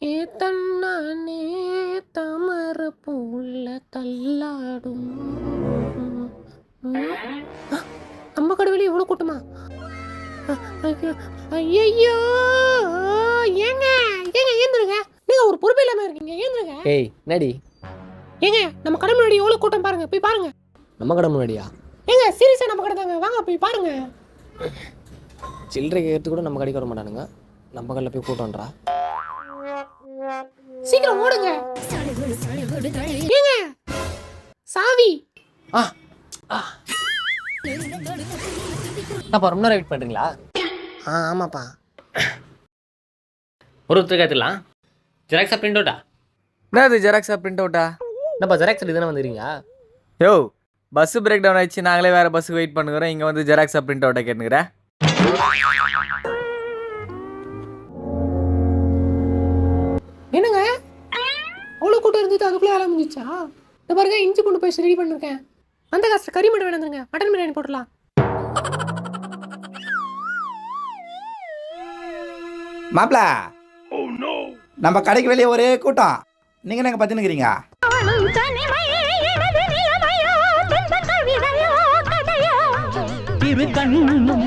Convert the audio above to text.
ஏ தன்னானே தாமர பூல தள்ளாடும். நம்ம கடவுளே இவ்வளோ கூட்டமா? ஐயோ ஏங்க ஏங்க ஏந்துருங்க. நீங்க ஒரு பொறுப்பு இல்லாம இருக்கீங்க. ஏந்துருங்க. ஏய் நடி ஏங்க நம்ம கடை முன்னாடி எவ்வளோ கூட்டம் பாருங்க, போய் பாருங்க. நம்ம கடை முன்னாடியா? ஏங்க சீரியஸா நம்ம கடை தாங்க, வாங்க போய் பாருங்க. சில்லறை கேட்டு கூட நம்ம கடைக்கு வர மாட்டானுங்க, நம்ம கடையில் போய் கூட்டம்ன்றா. சீக்கிரம் ஓடுங்க. ஏங்க சாவி. அப்பா ரொம்ப நேரம் வெயிட் பண்ணுறீங்களா? ஆமாப்பா. ஒருத்தருக்கு எடுத்துக்கலாம். ஜெராக்ஸா பிரிண்ட் அவுட்டா? என்னது ஜெராக்ஸா பிரிண்ட் அவுட்டா? என்னப்பா ஜெராக்ஸ் எடுத்து தானே வந்துடுறீங்க? யோ பஸ் பிரேக் டவுன் ஆயிடுச்சு, நாங்களே வேறு பஸ்ஸுக்கு வெயிட் பண்ணுறோம். இங்கே வந்து ஜெராக்ஸா பிரிண்ட் அவுட்டை கேட்டுக்கிறேன். என்னங்க அவ்வளோ கூட்டம் இருந்தது, அதுக்குள்ளே வேலை முடிஞ்சிச்சா? இந்த பாருங்க இஞ்சி பூண்டு பேஸ்ட் ரெடி பண்ணிருக்கேன். அந்த காசு கறி மட்டும் வேணுங்க, மட்டன் பிரியாணி போடலாம். மாப்பிள நம்ம கடைக்கு வெளியே ஒரே கூட்டம், நீங்க நாங்க பத்தினுக்கிறீங்க. இரு கண்ணும்